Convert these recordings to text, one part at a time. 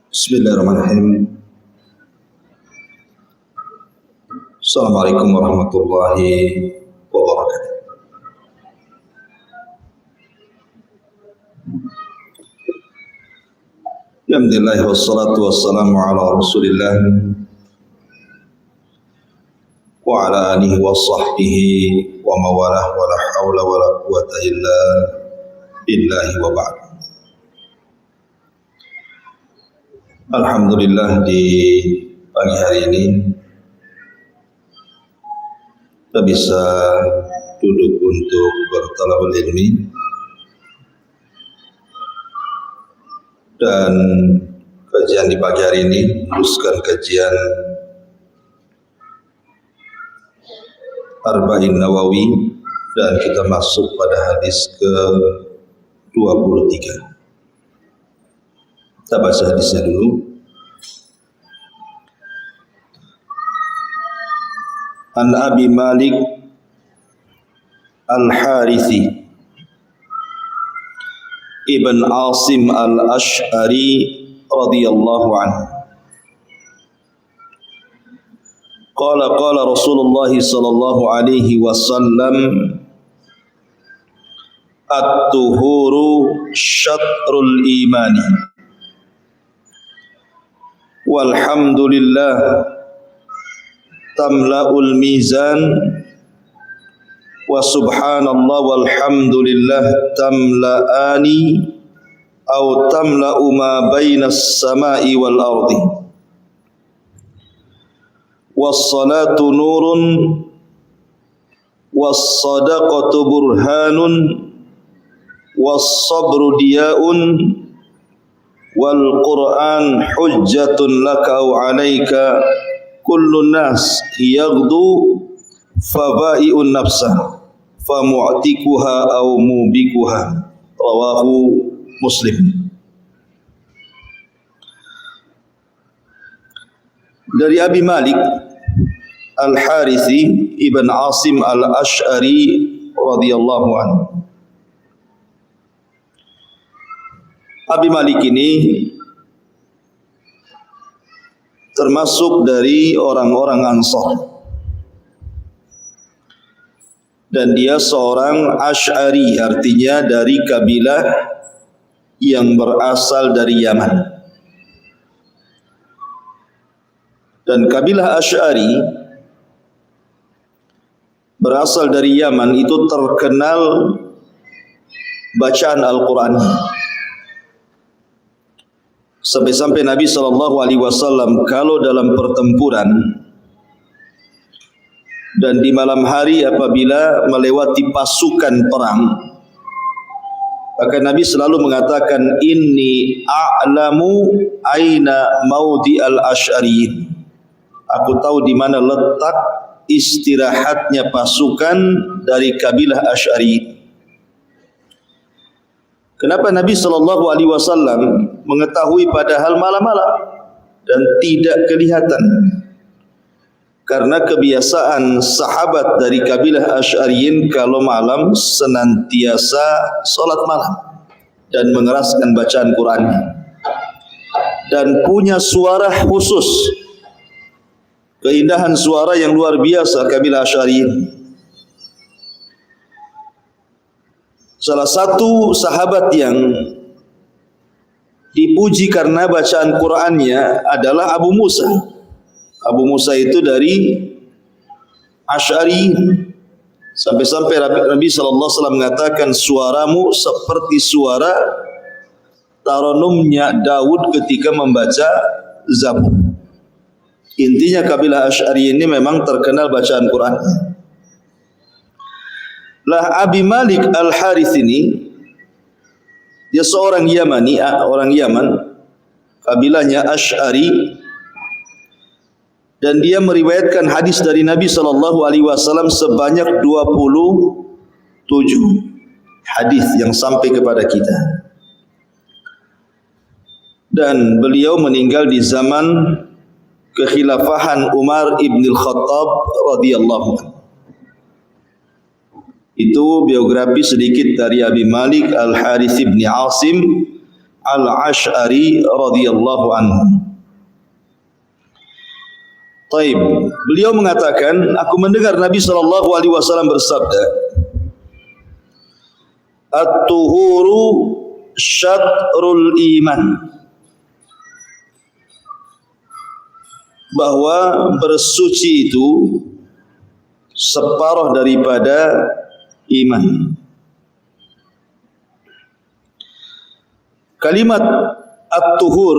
Bismillahirrahmanirrahim. Assalamualaikum warahmatullahi wabarakatuh. Alhamdulillah wassalatu wassalamu ala Rasulillah wa ala alihi wa sahbihi wa mawalah wa la hawla wa la quwwata illa billahi wa ba'd. Alhamdulillah di pagi hari ini kita bisa duduk untuk bertalabul ilmi dan kajian di pagi hari ini meneruskan kajian Arba'in Nawawi dan kita masuk pada hadis ke-23. Kita baca hadisnya dulu. An Abi Malik Al-Harithi Ibn Asim Al-Ash'ari radhiyallahu anhu. Qala Rasulullah sallallahu alaihi wasallam at-tuhuru syatrul imani walhamdulillah tamla'ul mizan wa subhanallah walhamdulillah tamla'ani aw tamla'u ma bainas sama'i wal ardi was salatu nurun was sadaqatu burhanun was sabru diya'un wal Qur'an hujjatun laka aw 'alaika kullu nas yaghdu fabai'un nafsah famu'tikuha aw mubikuha rawahu Muslim. Dari Abi Malik Al-Harithi Ibn Asim Al-Ash'ari radhiyallahu anhu. Abi Malik ini termasuk dari orang-orang Ansar dan dia seorang Ash'ari, artinya dari kabilah yang berasal dari Yaman. Dan kabilah Ash'ari berasal dari Yaman itu terkenal bacaan Al-Quran. Sampai-sampai Nabi SAW kalau dalam pertempuran dan di malam hari apabila melewati pasukan perang, maka Nabi selalu mengatakan inni a'lamu aina maudi al-ash'ariyin. Aku tahu di mana letak istirahatnya pasukan dari kabilah Ash'ari. Kenapa Nabi SAW mengetahui padahal malam-malam dan tidak kelihatan? Karena kebiasaan sahabat dari kabilah Ash'ariyin kalau malam senantiasa solat malam dan mengeraskan bacaan Qurannya dan punya suara khusus, keindahan suara yang luar biasa kabilah Ash'ariyin. Salah satu sahabat yang dipuji karena bacaan Qur'annya adalah Abu Musa. Abu Musa itu dari Ash'ari. Sampai-sampai Nabi SAW mengatakan suaramu seperti suara taranumnya Daud ketika membaca Zabur. Intinya kabilah Ash'ari ini memang terkenal bacaan Qur'annya. Lah Abi Malik Al-Harith ini dia seorang Yamani, orang Yaman, kabilahnya Ash'ari, dan dia meriwayatkan hadis dari Nabi SAW sebanyak 27 hadis yang sampai kepada kita. Dan beliau meninggal di zaman kekhilafahan Umar ibn al-Khattab radhiyallahu anhu. Itu biografi sedikit dari Abi Malik Al-Harith ibn Asim Al-Asy'ari radhiyallahu anhu. Taib. Beliau mengatakan, aku mendengar Nabi sallallahu alaihi wasallam bersabda, "At-tuhuru syatrul iman." Bahwa bersuci itu separuh daripada iman. Kalimat at-tuhur,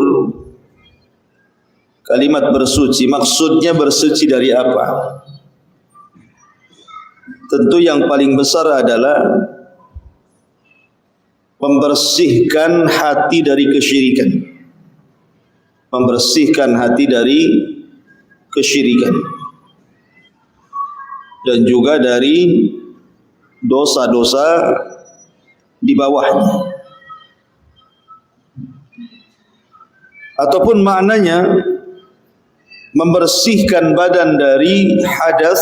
kalimat bersuci, maksudnya bersuci dari apa? Tentu yang paling besar adalah membersihkan hati dari kesyirikan. Membersihkan hati dari kesyirikan. Dan juga dari dosa-dosa di bawahnya. Ataupun maknanya membersihkan badan dari hadas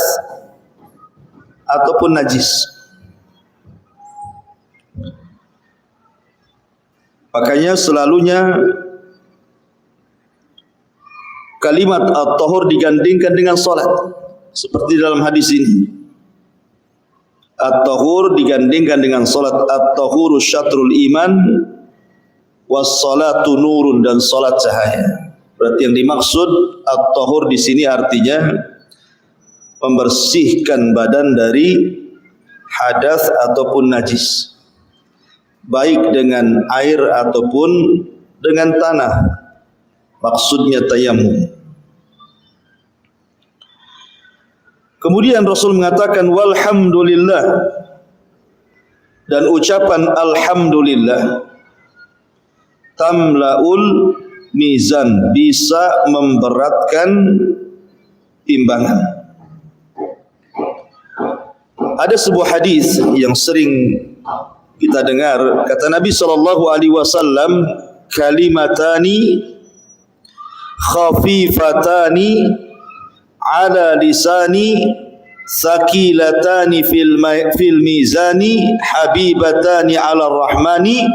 ataupun najis. Makanya selalunya kalimat at-tahur digandingkan dengan salat, seperti dalam hadis ini. At-tahur digandingkan dengan salat. At-tahuru syatrul iman was-salatu nurun, dan salat cahaya. Berarti yang dimaksud at-tahur di sini artinya membersihkan badan dari hadas ataupun najis, baik dengan air ataupun dengan tanah. Maksudnya tayammum. Kemudian Rasul mengatakan walhamdulillah, dan ucapan alhamdulillah tamlaul mizan, bisa memberatkan timbangan. Ada sebuah hadis yang sering kita dengar, kata Nabi sallallahu alaihi wasallam, kalimatani khafifatani ala lisani sakilatani fil mizani habibatani ala rahmani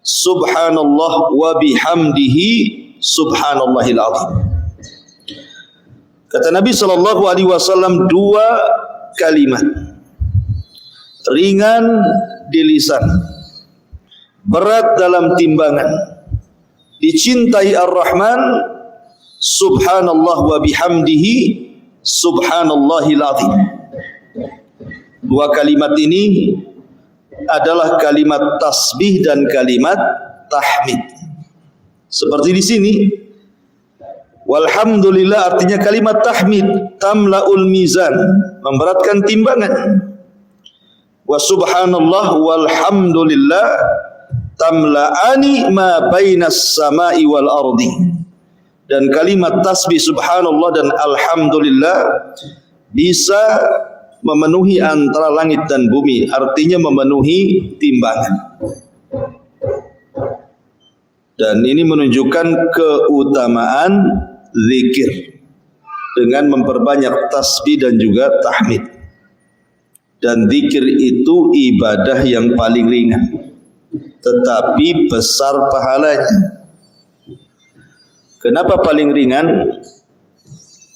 subhanallah wa bihamdihi subhanallahil azim. Kata Nabi sallallahu alaihi wasallam, dua kalimat ringan di lisan, berat dalam timbangan, dicintai Ar-Rahman, subhanallah wa bihamdihi subhanallahil azim. Dua kalimat ini adalah kalimat tasbih dan kalimat tahmid. Seperti di sini, walhamdulillah artinya kalimat tahmid, tamlaul mizan, memberatkan timbangan. Wa subhanallah walhamdulillah tamla'ani ma bainas samai wal ardi. Dan kalimat tasbih subhanallah dan alhamdulillah bisa memenuhi antara langit dan bumi, artinya memenuhi timbangan. Dan ini menunjukkan keutamaan zikir dengan memperbanyak tasbih dan juga tahmid. Dan zikir itu ibadah yang paling ringan, tetapi besar pahalanya. Kenapa paling ringan?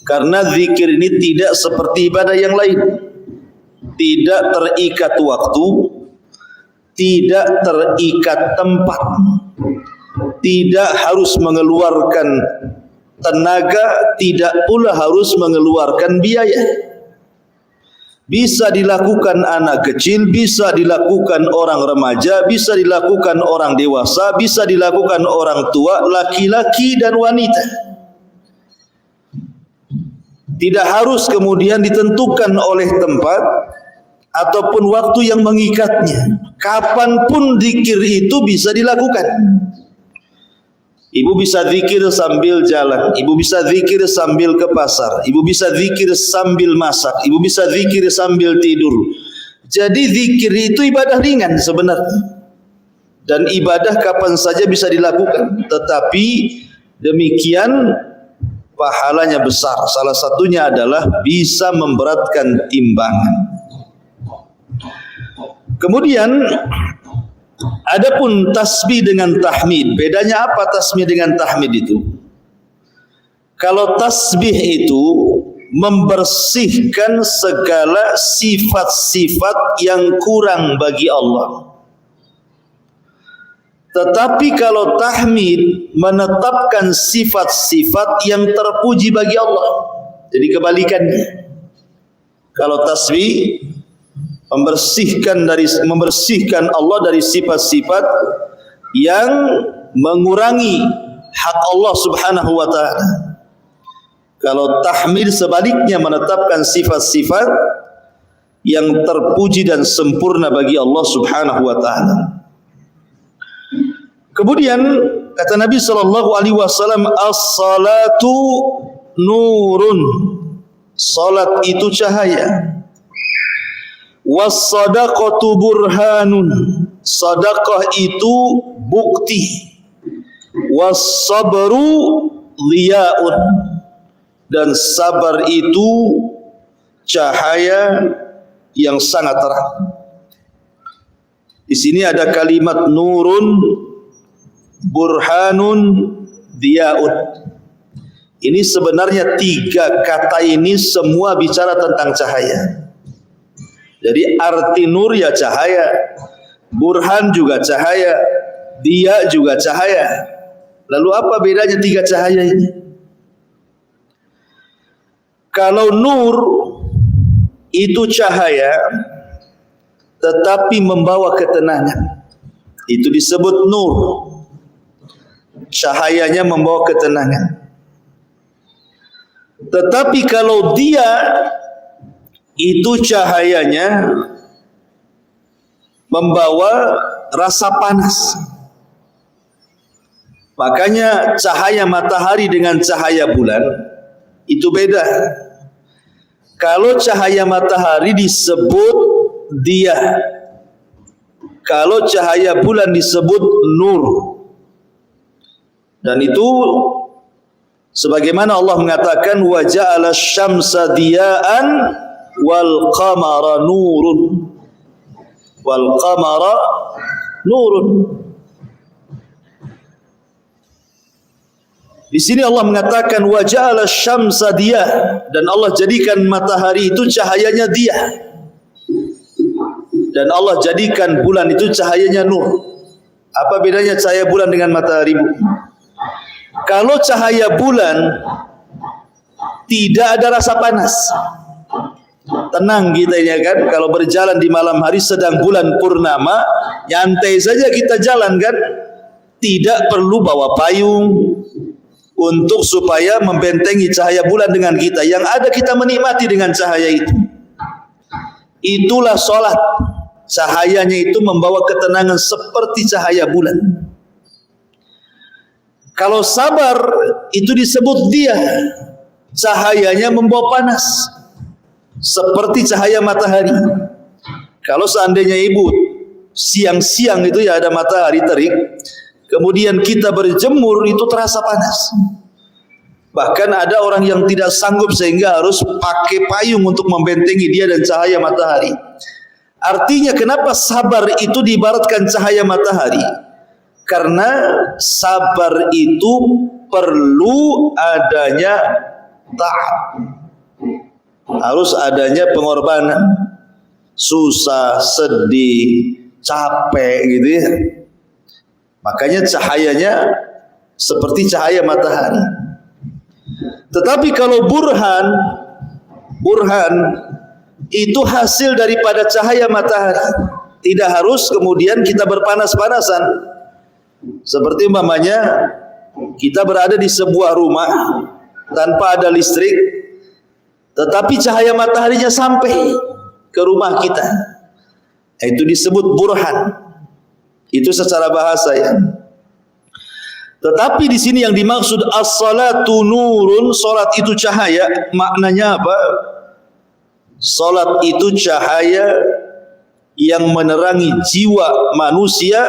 Karena zikir ini tidak seperti ibadah yang lain. Tidak terikat waktu, tidak terikat tempat, tidak harus mengeluarkan tenaga, tidak pula harus mengeluarkan biaya. Bisa dilakukan anak kecil, bisa dilakukan orang remaja, bisa dilakukan orang dewasa, bisa dilakukan orang tua, laki-laki dan wanita. Tidak harus kemudian ditentukan oleh tempat ataupun waktu yang mengikatnya. Kapanpun zikir itu bisa dilakukan. Ibu bisa zikir sambil jalan, ibu bisa zikir sambil ke pasar, ibu bisa zikir sambil masak, ibu bisa zikir sambil tidur. Jadi zikir itu ibadah ringan sebenarnya. Dan ibadah kapan saja bisa dilakukan, tetapi demikian pahalanya besar. Salah satunya adalah bisa memberatkan timbangan. Kemudian Adapun tasbih dengan tahmid, bedanya apa tasbih dengan tahmid itu? Kalau tasbih itu membersihkan segala sifat-sifat yang kurang bagi Allah. Tetapi kalau tahmid menetapkan sifat-sifat yang terpuji bagi Allah. Jadi kebalikannya. Kalau tasbih membersihkan Allah dari sifat-sifat yang mengurangi hak Allah Subhanahu wa taala. Kalau tahmid sebaliknya menetapkan sifat-sifat yang terpuji dan sempurna bagi Allah Subhanahu wa taala. Kemudian kata Nabi sallallahu alaihi wasallam, as-salatu nurun. Salat itu cahaya. Was-sadaqatu burhanun. Sedekah itu bukti. Was-sabru dhiyaun. Dan sabar itu cahaya yang sangat terang. Di sini ada kalimat nurun, burhanun, dhiyaun. Ini sebenarnya tiga kata ini semua bicara tentang cahaya. Jadi arti nur ya cahaya, burhan juga cahaya, dia juga cahaya. Lalu apa bedanya tiga cahaya ini? Kalau nur itu cahaya tetapi membawa ketenangan, itu disebut nur. Cahayanya membawa ketenangan. Tetapi kalau dia itu cahayanya membawa rasa panas. Makanya cahaya matahari dengan cahaya bulan itu beda. Kalau cahaya matahari disebut dia, kalau cahaya bulan disebut nur. Dan itu sebagaimana Allah mengatakan wa ja'ala syamsa diya'an wal qamara nurun. Wal qamara nurun. Di sini Allah mengatakan wa ja'ala syamsa dia, dan Allah jadikan matahari itu cahayanya dia. Dan Allah jadikan bulan itu cahayanya nur. Apa bedanya cahaya bulan dengan matahari? Kalau cahaya bulan tidak ada rasa panas. Tenang kita ini kan, kalau berjalan di malam hari sedang bulan purnama, nyantai saja kita jalan kan, tidak perlu bawa payung untuk supaya membentengi cahaya bulan dengan kita. Yang ada kita menikmati dengan cahaya itu. Itulah solat. Cahayanya itu membawa ketenangan seperti cahaya bulan. Kalau sabar itu disebut dia. Cahayanya membawa panas seperti cahaya matahari. Kalau seandainya ibu siang-siang itu ya ada matahari terik, kemudian kita berjemur, itu terasa panas. Bahkan ada orang yang tidak sanggup sehingga harus pakai payung untuk membentengi dia dan cahaya matahari. Artinya kenapa sabar itu diibaratkan cahaya matahari? Karena sabar itu perlu adanya ta'ab. Harus adanya pengorbanan. Susah, sedih, capek gitu ya. Makanya cahayanya seperti cahaya matahari. Tetapi kalau burhan itu hasil daripada cahaya matahari. Tidak harus kemudian kita berpanas-panasan. Seperti umpamanya kita berada di sebuah rumah tanpa ada listrik, tetapi cahaya mataharinya sampai ke rumah kita. Itu disebut burhan. Itu secara bahasa ya. Tetapi di sini yang dimaksud as-salatu nurun, salat itu cahaya, maknanya apa? Salat itu cahaya yang menerangi jiwa manusia,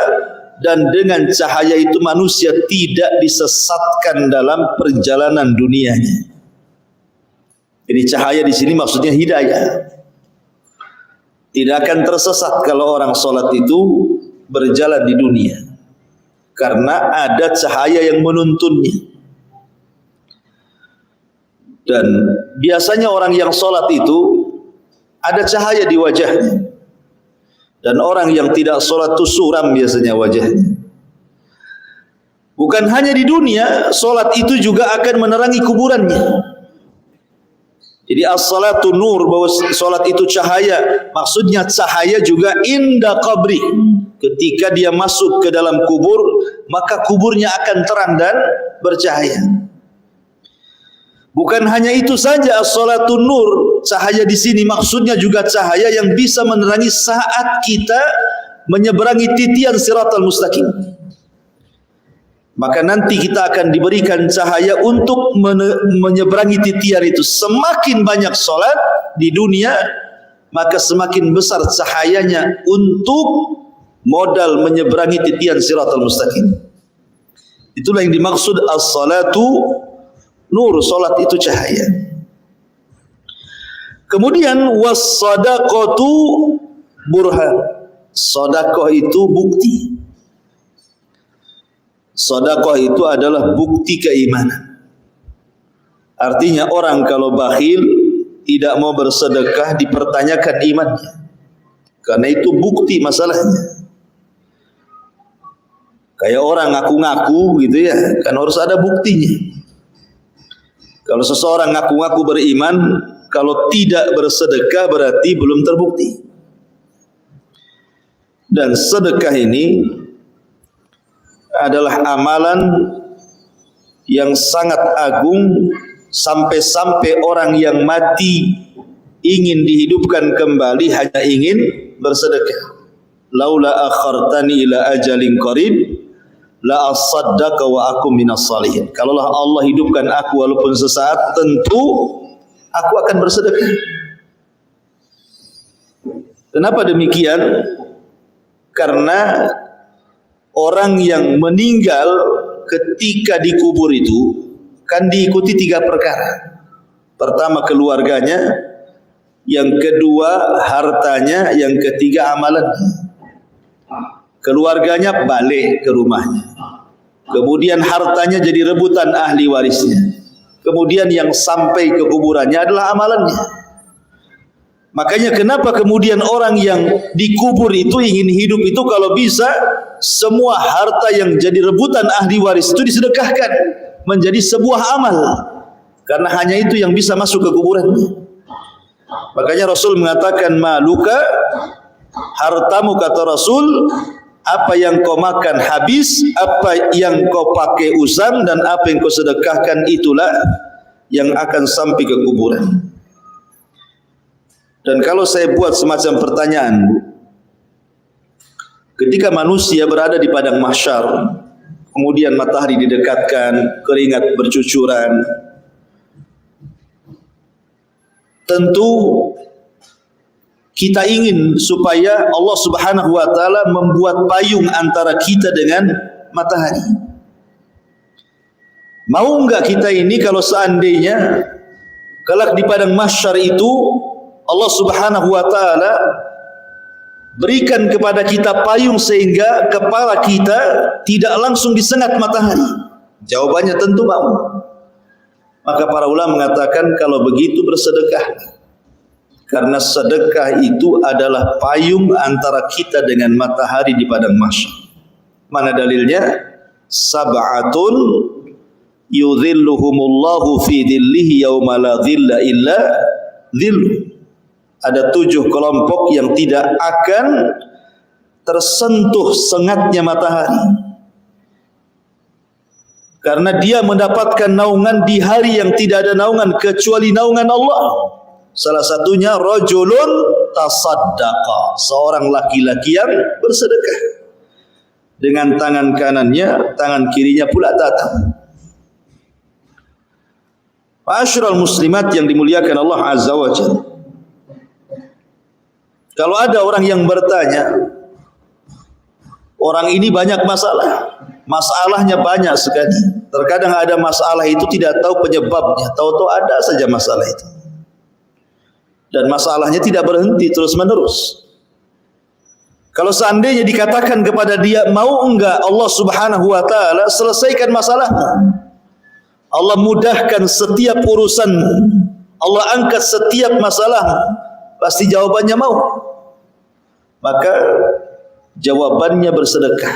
dan dengan cahaya itu manusia tidak disesatkan dalam perjalanan dunianya. Jadi cahaya di sini maksudnya hidayah. Tidak akan tersesat kalau orang salat itu berjalan di dunia, karena ada cahaya yang menuntunnya. Dan biasanya orang yang sholat itu ada cahaya di wajahnya, dan orang yang tidak sholat itu suram biasanya wajahnya. Bukan hanya di dunia, sholat itu juga akan menerangi kuburannya. Jadi as-salatu nur, bahwa sholat itu cahaya, maksudnya cahaya juga inda qabri. Ketika dia masuk ke dalam kubur, maka kuburnya akan terang dan bercahaya. Bukan hanya itu saja, as-salatu nur, cahaya di sini maksudnya juga cahaya yang bisa menerangi saat kita menyeberangi titian siratal mustaqim. Maka nanti kita akan diberikan cahaya untuk menyeberangi titian itu. Semakin banyak solat di dunia, maka semakin besar cahayanya untuk modal menyeberangi titian siratal mustaqim. Itulah yang dimaksud as-salatu nur, solat itu cahaya. Kemudian was-sadaqatu burhan. Sedekah itu bukti. Sedekah itu adalah bukti keimanan. Artinya orang kalau bakhil, tidak mau bersedekah, dipertanyakan imannya. Karena itu bukti masalahnya. Kayak orang ngaku-ngaku gitu ya, kan harus ada buktinya. Kalau seseorang ngaku-ngaku beriman, kalau tidak bersedekah berarti belum terbukti. Dan sedekah ini adalah amalan yang sangat agung, sampai-sampai orang yang mati ingin dihidupkan kembali hanya ingin bersedekah. Laula akhartani ila ajalin qarib la asaddaqa wa akum minas salihin. Kalaulah Allah hidupkan aku walaupun sesaat, tentu aku akan bersedekah. Kenapa demikian? Karena orang yang meninggal ketika dikubur itu kan diikuti 3 perkara. Pertama keluarganya, yang kedua hartanya, yang ketiga amalannya. Keluarganya balik ke rumahnya, kemudian hartanya jadi rebutan ahli warisnya, kemudian yang sampai ke kuburannya adalah amalannya. Makanya kenapa kemudian orang yang dikubur itu ingin hidup itu kalau bisa semua harta yang jadi rebutan ahli waris itu disedekahkan menjadi sebuah amal, karena hanya itu yang bisa masuk ke kuburannya. Makanya Rasul mengatakan maluka, hartamu kata Rasul, apa yang kau makan habis, apa yang kau pakai usang, dan apa yang kau sedekahkan itulah yang akan sampai ke kuburan. Dan kalau saya buat semacam pertanyaan, ketika manusia berada di padang mahsyar, kemudian matahari didekatkan, keringat bercucuran, tentu kita ingin supaya Allah Subhanahu wa taala membuat payung antara kita dengan matahari. Mau enggak kita ini kalau seandainya kelak di padang mahsyar itu Allah Subhanahu wa taala berikan kepada kita payung sehingga kepala kita tidak langsung disengat matahari? Jawabannya tentu mau. Maka para ulama mengatakan kalau begitu bersedekah. Karena sedekah itu adalah payung antara kita dengan matahari di padang mahsyar. Mana dalilnya? Sab'atun yudhilluhumullahu fi dhillihi yawma la dhilla illa dhilluh. Ada 7 kelompok yang tidak akan tersentuh sengatnya matahari, karena dia mendapatkan naungan di hari yang tidak ada naungan kecuali naungan Allah. Salah satunya rajulun tasaddaqa, seorang laki-laki yang bersedekah dengan tangan kanannya, tangan kirinya pula datang. Ma'asyiral muslimat yang dimuliakan Allah Azza wa Jalla. Kalau ada orang yang bertanya, orang ini banyak masalah, masalahnya banyak sekali. Terkadang ada masalah itu tidak tahu penyebabnya, tahu-tahu ada saja masalah itu. Dan masalahnya tidak berhenti terus menerus. Kalau seandainya dikatakan kepada dia, mau enggak Allah Subhanahu wa taala selesaikan masalahmu, Allah mudahkan setiap urusan, Allah angkat setiap masalah, pasti jawabannya mau. Maka jawabannya bersedekah.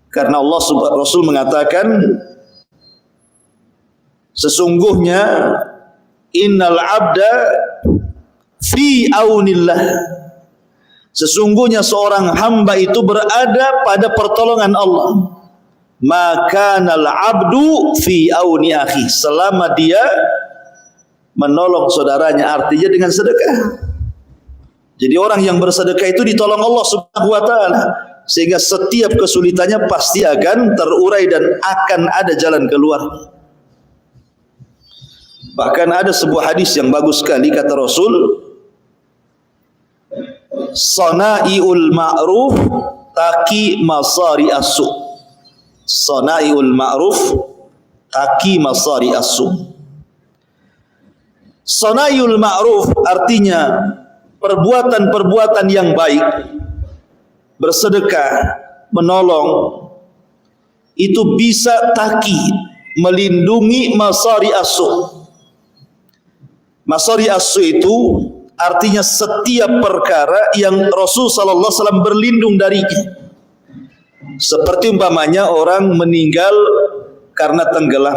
Karena Rasul mengatakan, sesungguhnya innal abda fi aunillah, sesungguhnya seorang hamba itu berada pada pertolongan Allah. Maka nal abdu fi auni akhi, selama dia menolong saudaranya, artinya dengan sedekah. Jadi orang yang bersedekah itu ditolong Allah Subhanahu wa taala, sehingga setiap kesulitannya pasti akan terurai dan akan ada jalan keluar. Bahkan ada sebuah hadis yang bagus sekali, kata Rasul, Sana'iul ma'ruf taqi masari as-su. Sana'iul ma'ruf taqi masari as-su. Sana'iul ma'ruf artinya perbuatan-perbuatan yang baik, bersedekah, menolong, itu bisa taqi, melindungi masari as-su. Masari as-su itu artinya setiap perkara yang Rasul sallallahu alaihi wasallam berlindung darinya. Seperti umpamanya orang meninggal karena tenggelam,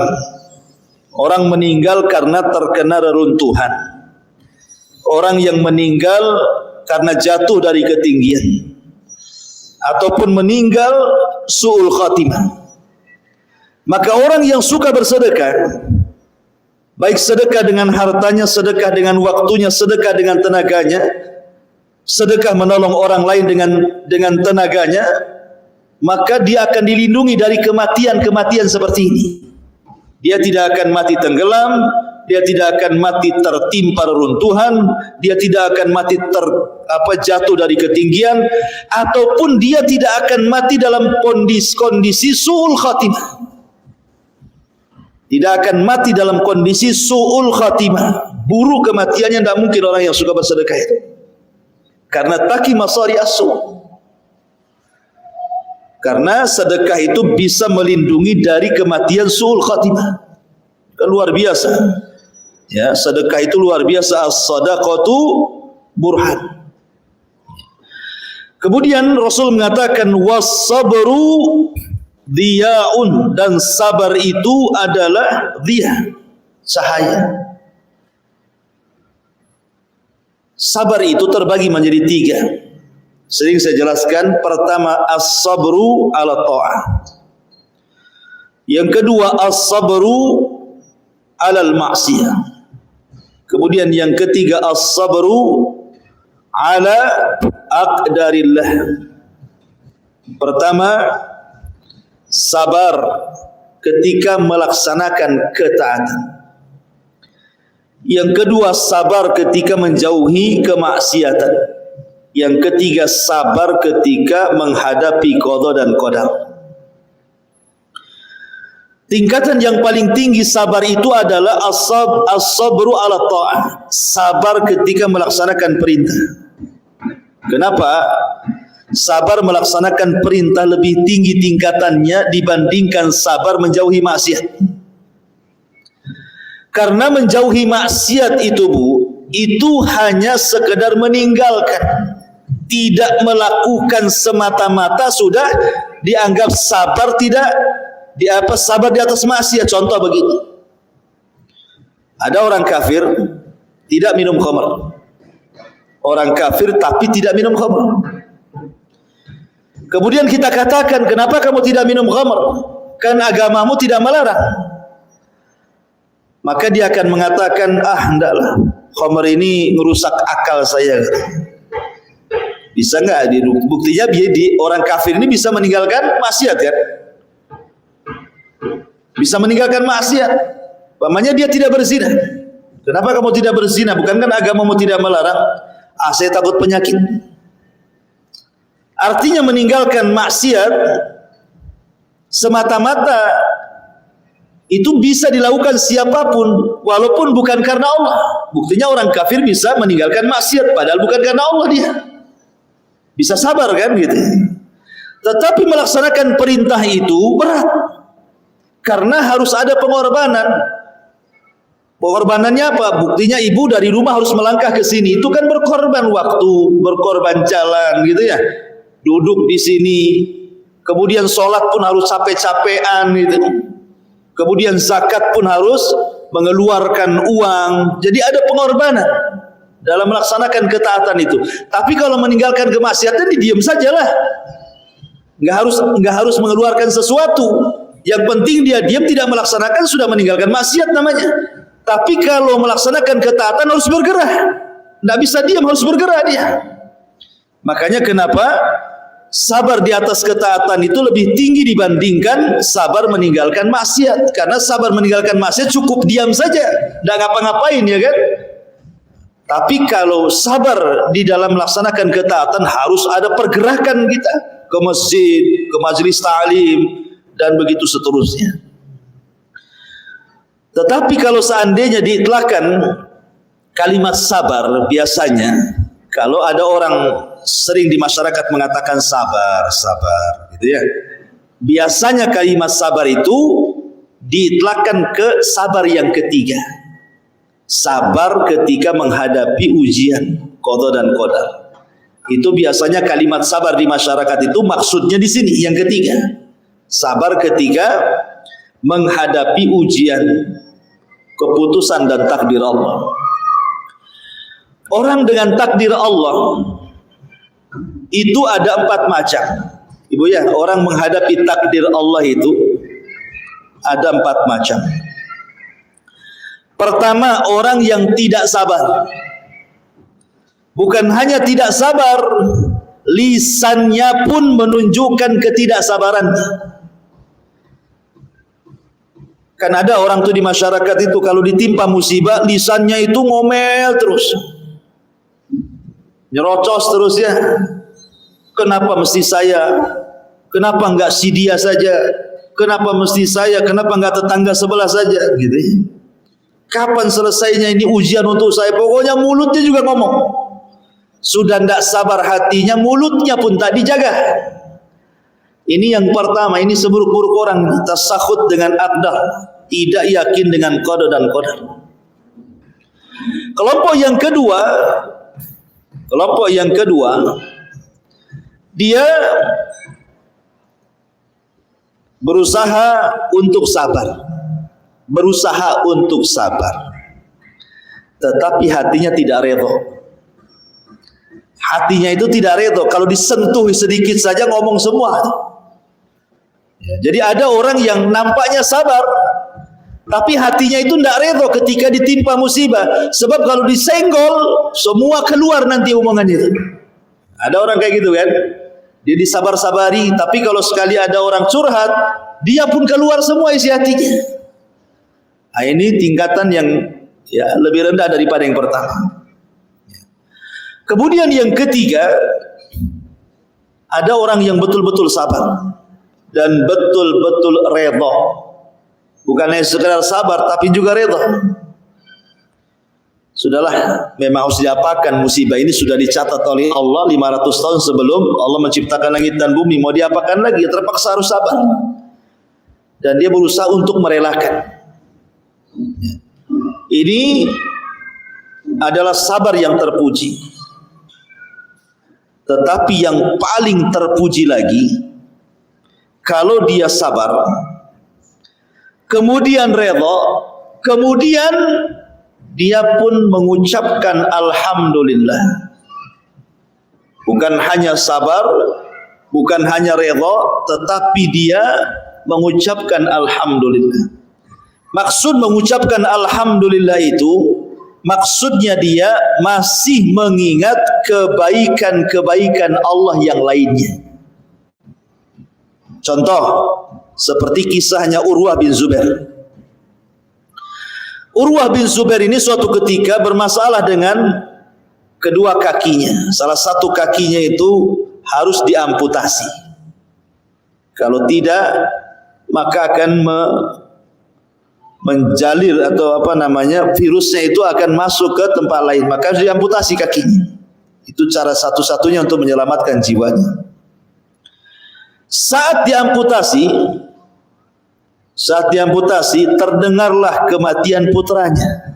orang meninggal karena terkena reruntuhan, orang yang meninggal karena jatuh dari ketinggian, ataupun meninggal su'ul khatimah. Maka orang yang suka bersedekah, baik sedekah dengan hartanya, sedekah dengan waktunya, sedekah dengan tenaganya, sedekah menolong orang lain dengan tenaganya, maka dia akan dilindungi dari kematian-kematian seperti ini. Dia tidak akan mati tenggelam, dia tidak akan mati tertimpa reruntuhan, dia tidak akan mati jatuh dari ketinggian, ataupun dia tidak akan mati dalam kondisi su'ul khatimah. Tidak akan mati dalam kondisi su'ul khatimah, buruk kematiannya. Tidak mungkin orang yang suka bersedekah itu, karena taqi masari as-su. Karena sedekah itu bisa melindungi dari kematian su'ul khatimah. Kan luar biasa. Ya, sedekah itu luar biasa. As-sadaqatu burhan. Kemudian Rasul mengatakan was-sabru diya'un, dan sabar itu adalah diya, cahaya. Sabar itu terbagi menjadi 3. Sering saya jelaskan. Pertama, as-sabru ala ta'ah. Yang kedua, as-sabru alal ma'siyah. Kemudian yang ketiga, as-sabru ala aqdarillah. Pertama, sabar ketika melaksanakan ketaatan. Yang kedua, sabar ketika menjauhi kemaksiatan. Yang ketiga, sabar ketika menghadapi qada dan qadar. Tingkatan yang paling tinggi sabar itu adalah as-sabru ala ta'ah, sabar ketika melaksanakan perintah. Kenapa? Sabar melaksanakan perintah lebih tinggi tingkatannya dibandingkan sabar menjauhi maksiat. Karena menjauhi maksiat itu, Bu, itu hanya sekedar meninggalkan, tidak melakukan semata-mata sudah dianggap sabar, tidak sabar di atas maksiat. Contoh begini, ada orang kafir tidak minum khamr, orang kafir tapi tidak minum khamr. Kemudian kita katakan, kenapa kamu tidak minum khamr? Kan agamamu tidak melarang. Maka dia akan mengatakan, enggaklah, khamr ini merusak akal saya. Bisa enggak? Buktinya orang kafir ini bisa meninggalkan maksiat, kan? Bisa meninggalkan maksiat. Umpamanya dia tidak berzina. Kenapa kamu tidak berzina? Bukankah agamamu tidak melarang? Saya takut penyakit. Artinya meninggalkan maksiat semata-mata itu bisa dilakukan siapapun, walaupun bukan karena Allah. Buktinya orang kafir bisa meninggalkan maksiat padahal bukan karena Allah dia. Bisa sabar kan gitu. Tetapi melaksanakan perintah itu berat. Karena harus ada pengorbanan. Pengorbanannya apa? Buktinya ibu dari rumah harus melangkah ke sini. Itu kan berkorban waktu, berkorban jalan gitu ya. Duduk di sini. Kemudian sholat pun harus capek-capean gitu. Kemudian zakat pun harus mengeluarkan uang. Jadi ada pengorbanan dalam melaksanakan ketaatan itu. Tapi kalau meninggalkan kemaksiatan, diam sajalah. Nggak harus mengeluarkan sesuatu. Yang penting dia diam, tidak melaksanakan, sudah meninggalkan maksiat namanya. Tapi kalau melaksanakan ketaatan harus bergerak. Nggak bisa diam, harus bergerak dia. Makanya kenapa sabar di atas ketaatan itu lebih tinggi dibandingkan sabar meninggalkan maksiat. Karena sabar meninggalkan maksiat cukup diam saja, nggak ngapa-ngapain ya kan. Tapi kalau sabar di dalam melaksanakan ketaatan harus ada pergerakan kita ke masjid, ke majelis ta'lim, dan begitu seterusnya. Tetapi kalau seandainya diitlakkan kalimat sabar, biasanya kalau ada orang sering di masyarakat mengatakan sabar, sabar, gitu ya. Biasanya kalimat sabar itu diitlakkan ke sabar yang ketiga. Sabar ketika menghadapi ujian qada dan qadar. Itu biasanya kalimat sabar di masyarakat itu maksudnya di sini yang ketiga. Sabar ketika menghadapi ujian, keputusan dan takdir Allah. Orang dengan takdir Allah itu ada 4 macam. Ibu ya, orang menghadapi takdir Allah itu ada 4 macam. Pertama, orang yang tidak sabar. Bukan hanya tidak sabar, lisannya pun menunjukkan ketidaksabarannya. Kan ada orang tuh di masyarakat itu kalau ditimpa musibah, lisannya itu ngomel terus, nyerocos terus ya. Kenapa mesti saya? Kenapa enggak si dia saja? Kenapa mesti saya? Kenapa enggak tetangga sebelah saja? Gitu ya. Kapan selesainya ini ujian untuk saya? Pokoknya mulutnya juga ngomong. Sudah enggak sabar hatinya, mulutnya pun tak dijaga. Ini yang pertama, ini seburuk-buruk orang, tasakhut dengan aqdar, tidak yakin dengan qada dan qadar. Kelompok yang kedua, dia berusaha untuk sabar, tetapi hatinya tidak redha. Hatinya itu tidak redha, kalau disentuh sedikit saja ngomong semua. Jadi ada orang yang nampaknya sabar, tapi hatinya itu tidak redha ketika ditimpa musibah. Sebab kalau disenggol, semua keluar nanti omongan itu. Ada orang kayak gitu kan? Dia disabar-sabari, tapi kalau sekali ada orang curhat, dia pun keluar semua isi hatinya. Nah, ini tingkatan yang ya lebih rendah daripada yang pertama. Kemudian yang ketiga, ada orang yang betul-betul sabar dan betul-betul redha. Bukan hanya sekedar sabar, tapi juga redha. Sudahlah, memang harus diapakan, musibah ini sudah dicatat oleh Allah 500 tahun sebelum Allah menciptakan langit dan bumi. Mau diapakan lagi? Terpaksa harus sabar. Dan dia berusaha untuk merelakan. Ini adalah sabar yang terpuji. Tetapi yang paling terpuji lagi, kalau dia sabar, kemudian redha, kemudian dia pun mengucapkan alhamdulillah. Bukan hanya sabar, bukan hanya redha, tetapi dia mengucapkan alhamdulillah. Maksud mengucapkan alhamdulillah itu, maksudnya dia masih mengingat kebaikan-kebaikan Allah yang lainnya. Contoh, seperti kisahnya Urwah bin Zubair. Urwah bin Zubair ini suatu ketika bermasalah dengan kedua kakinya. Salah satu kakinya itu harus diamputasi. Kalau tidak, maka akan menjalir atau virusnya itu akan masuk ke tempat lain. Maka harus diamputasi kakinya. Itu cara satu-satunya untuk menyelamatkan jiwanya. Saat diamputasi terdengarlah kematian putranya.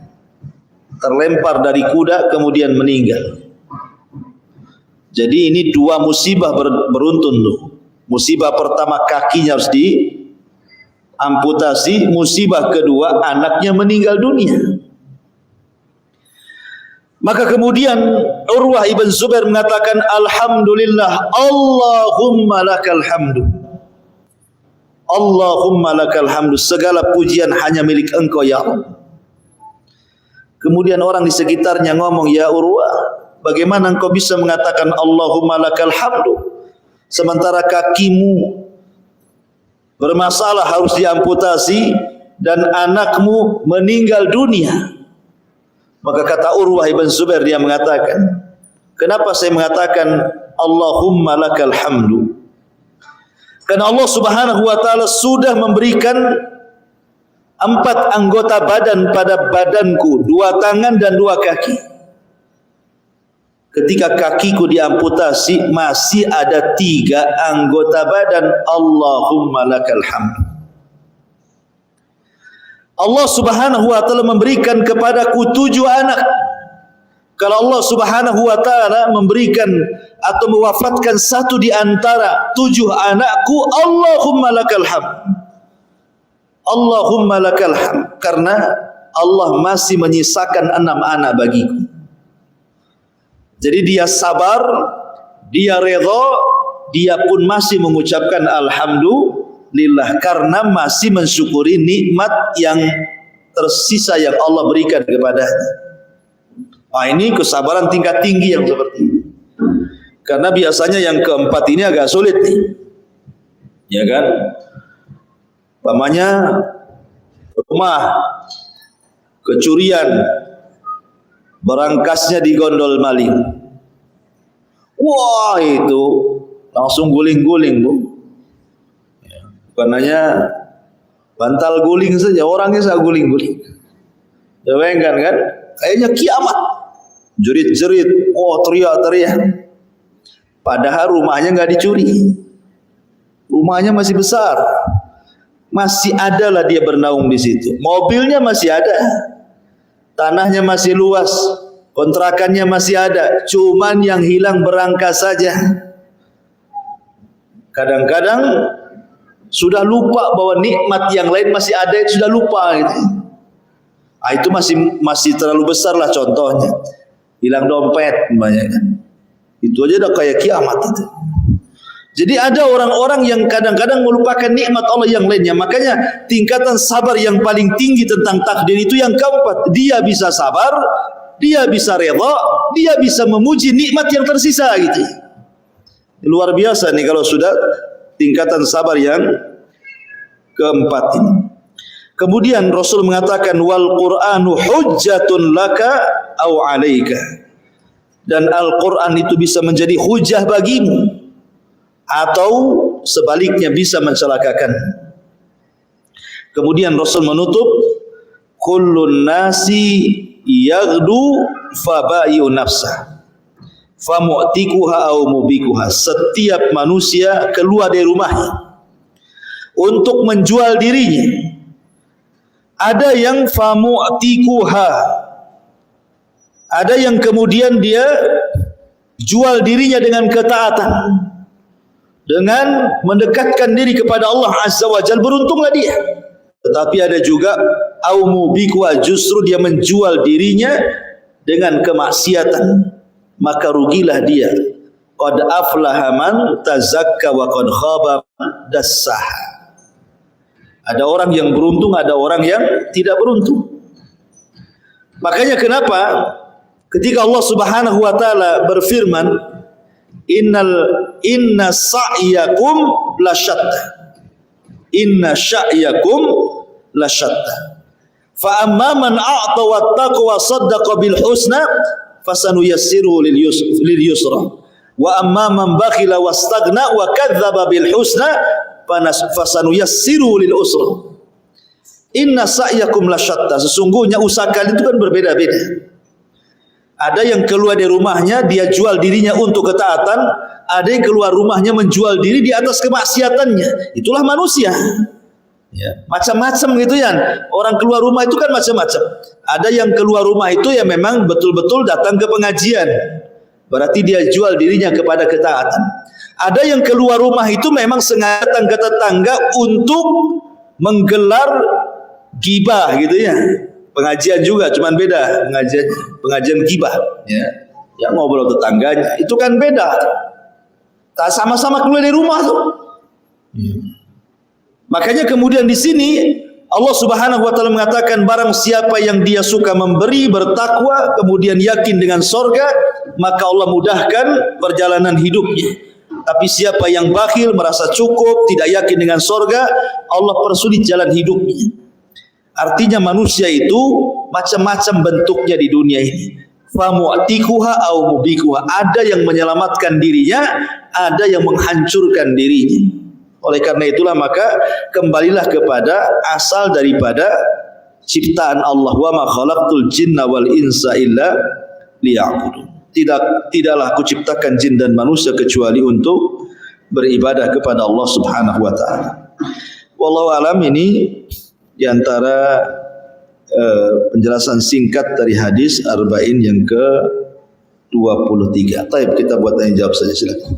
Terlempar dari kuda kemudian meninggal. Jadi ini dua musibah beruntun loh. Musibah pertama kakinya harus diamputasi, musibah kedua anaknya meninggal dunia. Maka kemudian Urwah ibn Zubair mengatakan, alhamdulillah, Allahumma lakal hamdu. Allahumma lakal hamdu. Segala pujian hanya milik Engkau ya Allah. Kemudian orang di sekitarnya ngomong, ya Urwah, bagaimana engkau bisa mengatakan Allahumma lakal hamdu sementara kakimu bermasalah harus diamputasi dan anakmu meninggal dunia? Maka kata Urwah ibn Zubair, dia mengatakan, kenapa saya mengatakan Allahumma lakal hamdu? Karena Allah Subhanahu wa taala sudah memberikan 4 anggota badan pada badanku, 2 tangan dan 2 kaki. Ketika kakiku diamputasi, masih ada 3 anggota badan. Allahumma lakal hamdu. Allah Subhanahu wa taala memberikan kepadaku 7 anak. Kalau Allah Subhanahu wa taala memberikan atau mewafatkan 1 di antara 7 anakku, Allahumma lakal hamd. Allahumma lakal hamd, karena Allah masih menyisakan 6 anak bagiku. Jadi dia sabar, dia redha, dia pun masih mengucapkan alhamdulillah karena masih mensyukuri nikmat yang tersisa yang Allah berikan kepadanya. Ini kesabaran tingkat tinggi yang seperti ini. Karena biasanya yang keempat ini agak sulit nih. Ya kan? Umpamanya rumah kecurian, berangkasnya digondol maling. Wah, itu langsung guling-guling, Bu. Bukan hanya bantal guling saja, orangnya saya guling-guling. Ya bayangkan kan? Kayaknya kiamat. Jerit-jerit, teriak-teriak. Padahal rumahnya nggak dicuri. Rumahnya masih besar. Masih ada lah dia bernaung di situ. Mobilnya masih ada. Tanahnya masih luas. Kontrakannya masih ada. Cuman yang hilang berangkas saja. Kadang-kadang sudah lupa bahwa nikmat yang lain masih ada, itu sudah lupa gitu. Itu masih terlalu besar lah contohnya. Hilang dompet banyak kan. Itu aja udah kayak kiamat itu. Jadi ada orang-orang yang kadang-kadang melupakan nikmat Allah yang lainnya. Makanya tingkatan sabar yang paling tinggi tentang takdir itu yang keempat. Dia bisa sabar, dia bisa redha, dia bisa memuji nikmat yang tersisa gitu. Luar biasa nih kalau sudah tingkatan sabar yang keempat ini. Kemudian Rasul mengatakan wal Qur'anu hujjatun laka au 'alaika. Dan Al-Qur'an itu bisa menjadi hujah bagimu atau sebaliknya bisa mencelakakan. Kemudian Rasul menutup kullun nasi yaghdu fabai'u nafsah famu'tikuha au mubikuha. Setiap manusia keluar dari rumahnya untuk menjual dirinya. Ada yang famu'tikuha, ada yang kemudian dia jual dirinya dengan ketaatan, dengan mendekatkan diri kepada Allah Azza wa Jalla, beruntunglah dia. Tetapi ada juga au mubikuha, justru dia menjual dirinya dengan kemaksiatan, maka rugilah dia. Qad aflaha man tazakka wa qad khaba man dassaha. Ada orang yang beruntung, ada orang yang tidak beruntung. Makanya kenapa ketika Allah Subhanahu wa taala berfirman, inna sa'yakum lasyatta. Inna sa'yakum lasyatta. Fa amma man a'ta wattaqa wa saddaqa bil husna fasanuyassiruhu lil yusra. Wa amma man bakhila wastaghna wa kadzdzaba bil husna fasanuyassiruhu lil usra. Inna sa'yakum lasyatta. Sesungguhnya usaha kalian itu kan berbeda-beda. Ada yang keluar dari rumahnya dia jual dirinya untuk ketaatan, ada yang keluar rumahnya menjual diri di atas kemaksiatannya. Itulah manusia. Ya, macam-macam gitu ya. Orang keluar rumah itu kan macam-macam. Ada yang keluar rumah itu ya memang betul-betul datang ke pengajian. Berarti dia jual dirinya kepada ketaatan. Ada yang keluar rumah itu memang sengaja datang ke tetangga untuk menggelar gibah gitu ya. Pengajian juga, cuman beda pengajian gibah, ya. Yang ngobrol tetangganya, itu kan beda. Tak sama-sama keluar dari rumah tuh. Makanya kemudian di sini Allah Subhanahu wa taala mengatakan barang siapa yang dia suka memberi, bertakwa, kemudian yakin dengan sorga, maka Allah mudahkan perjalanan hidupnya. Tapi siapa yang bakhil, merasa cukup, tidak yakin dengan sorga, Allah persulit jalan hidupnya. Artinya manusia itu macam-macam bentuknya di dunia ini. Famu'tikuha au mubikuha. Ada yang menyelamatkan dirinya, ada yang menghancurkan dirinya. Oleh karena itulah maka kembalilah kepada asal daripada ciptaan Allah. Wa ma khalaqtul jinna wal insa illa liya'budun. Tidaklah aku ciptakan jin dan manusia kecuali untuk beribadah kepada Allah Subhanahu wa taala. Wallahu alam, ini di antara penjelasan singkat dari hadis Arba'in yang ke-23. Taib, kita buat tanya jawab saja, silakan.